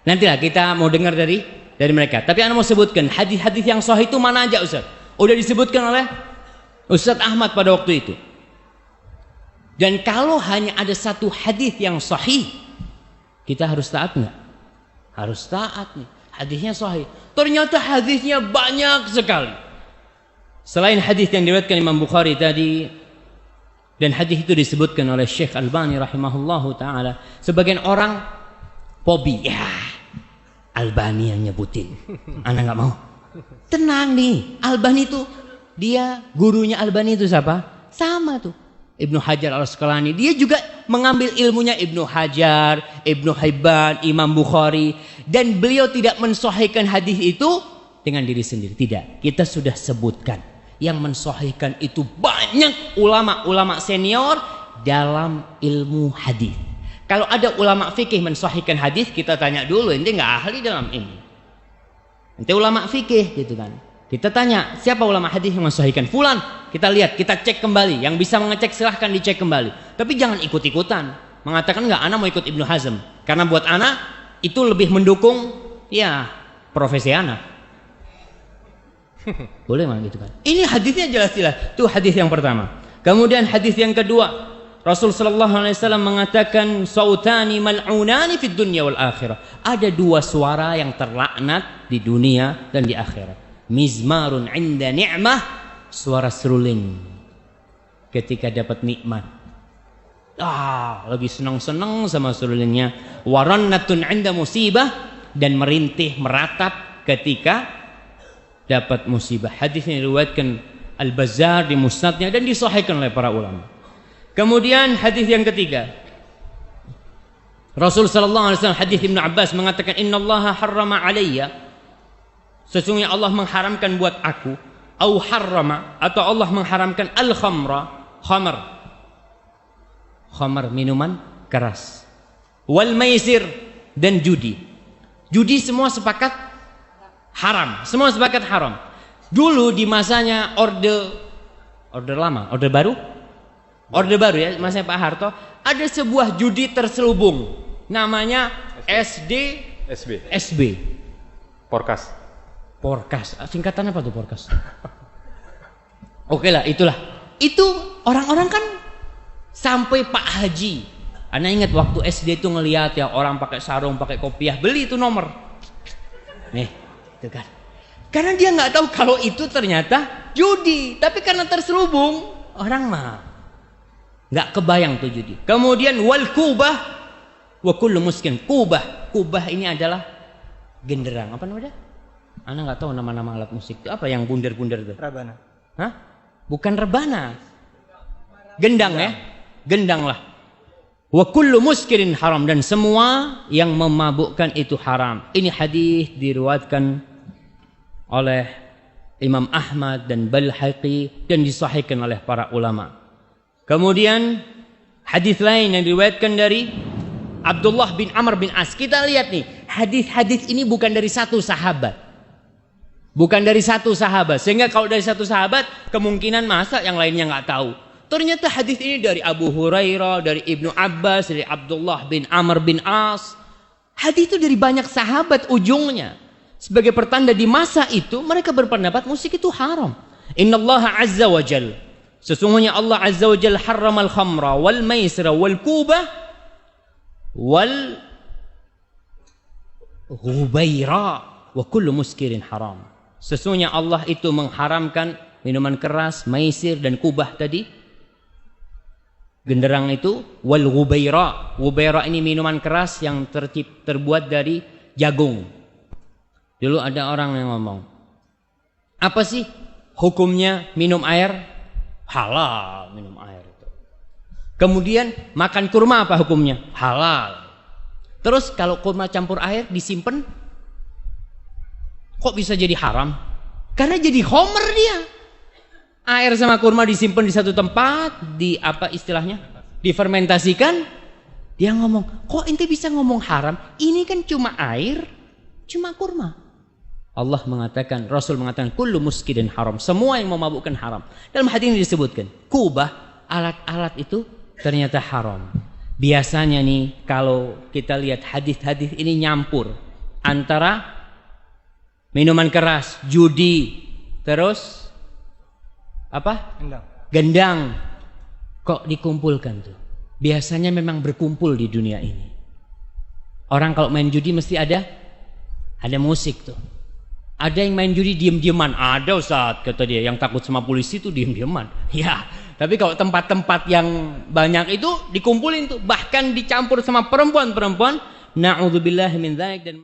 Nantilah kita mau dengar dari mereka. Tapi Anda mau sebutkan hadis-hadis yang sahih itu mana aja Ustaz? Udah disebutkan oleh Ustaz Ahmad pada waktu itu. Dan kalau hanya ada satu hadis yang sahih, kita harus taat nggak? Harus taat nih. Hadisnya sahih. Ternyata hadisnya banyak sekali. Selain hadis yang diriwayatkan Imam Bukhari tadi, dan hadis itu disebutkan oleh Syekh Albani rahimahullahu taala, sebagian orang fobi, ya Albani yang nyebutin, anak nggak mau. Tenang nih, Albani itu dia gurunya Albani itu siapa? Sama tuh Ibnu Hajar Al-Asqalani. Dia juga mengambil ilmunya Ibnu Hajar, Ibnu Hibban, Imam Bukhari, dan beliau tidak mensahihkan hadis itu dengan diri sendiri. Tidak, kita sudah sebutkan. Yang mensahihkan itu banyak ulama-ulama senior dalam ilmu hadis. Kalau ada ulama fikih mensahihkan hadis, kita tanya dulu, ente nggak ahli dalam ini. Ente ulama fikih gitu kan. Kita tanya, siapa ulama hadis yang mensahihkan? Fulan. Kita lihat, kita cek kembali. Yang bisa mengecek silahkan dicek kembali. Tapi jangan ikut-ikutan. Mengatakan nggak, ana mau ikut Ibnu Hazm. Karena buat ana itu lebih mendukung ya profesi ana. Boleh mah gitu kan. Ini hadisnya jelas-jelas. Itu hadis yang pertama. Kemudian hadis yang kedua, Rasul sallallahu alaihi wasallam mengatakan sautani mal'unani fid dunya wal akhirah. Ada dua suara yang terlaknat di dunia dan di akhirat. Mizmarun 'inda ni'mah, suara seruling ketika dapat nikmat. Lagi senang-senang sama serulingnya. Warannatun 'inda musibah, dan merintih meratap ketika dapat musibah. Hadis ini diriwayatkan Al-Bazzar di Musnadnya dan disahihkan oleh para ulama. Kemudian hadis yang ketiga, Rasul sallallahu alaihi wasallam, hadis Ibnu Abbas mengatakan, innallaha harrama alayya, sesungguhnya Allah mengharamkan buat aku, au harrama, atau Allah mengharamkan al-khamra, khamar minuman keras, wal maisir, dan judi. Judi semua sepakat haram, semua sepakat haram. Dulu di masanya orde lama, orde baru ya, masanya Pak Harto, ada sebuah judi terselubung namanya SB. Porkas. Singkatan apa tuh Porkas? Oke lah, itulah. Itu orang-orang kan sampai Pak Haji. Anda ingat waktu SD itu ngelihat ya orang pakai sarung, pakai kopiah, beli itu nomor. Nih, itu kan. Karena dia nggak tahu kalau itu ternyata judi, tapi karena terselubung orang mah nggak kebayang tuh judi. Kemudian wal kubah wa kullu muskin. Kubah ini adalah genderang. Apa namanya? Ana nggak tahu nama-nama alat musik itu apa yang bundar-bundar itu. Rebana. Hah? Bukan rebana. Gendang ya. Gendang lah. Wa kullu muskirin haram, dan semua yang memabukkan itu haram. Ini hadis diriwayatkan oleh Imam Ahmad dan Baihaqi dan disahihkan oleh para ulama. Kemudian hadis lain yang diriwayatkan dari Abdullah bin Amr bin As. Kita lihat nih, hadis-hadis ini bukan dari satu sahabat. Sehingga kalau dari satu sahabat, kemungkinan masa yang lainnya nggak tahu. Ternyata hadis ini dari Abu Hurairah, dari Ibnu Abbas, dari Abdullah bin Amr bin As. Hadis itu dari banyak sahabat ujungnya. Sebagai pertanda di masa itu mereka berpendapat musik itu haram. Innallaha azza wa jalla, sesungguhnya Allah azza wa jalla harramal khamra wal maisra wal kubah wal ghubaira wa kullu muskirin haram. Sesungguhnya Allah itu mengharamkan minuman keras, maisir dan kubah tadi, genderang itu, wal ghubaira. Ghubaira ini minuman keras yang terbuat dari jagung. Dulu ada orang yang ngomong, apa sih hukumnya minum air? Halal minum air itu. Kemudian makan kurma apa hukumnya? Halal. Terus kalau kurma campur air disimpan, kok bisa jadi haram? Karena jadi homer dia. Air sama kurma disimpan di satu tempat, di apa istilahnya? Difermentasikan. Dia ngomong, kok ente bisa ngomong haram? Ini kan cuma air, cuma kurma. Allah mengatakan, Rasul mengatakan, kullu muskirin haram, semua yang memabukkan haram. Dalam hadis ini disebutkan, kubah, alat-alat itu ternyata haram. Biasanya nih kalau kita lihat hadis-hadis ini nyampur antara minuman keras, judi, terus apa? Gendang. Kok dikumpulkan tuh? Biasanya memang berkumpul di dunia ini. Orang kalau main judi mesti ada musik tuh. Ada yang main judi diem-dieman. Ada Ustaz, kata dia, yang takut sama polisi tuh diem-dieman. Ya, tapi kalau tempat-tempat yang banyak itu dikumpulin tuh, bahkan dicampur sama perempuan-perempuan. Na'udzubillah min dzalik. Dan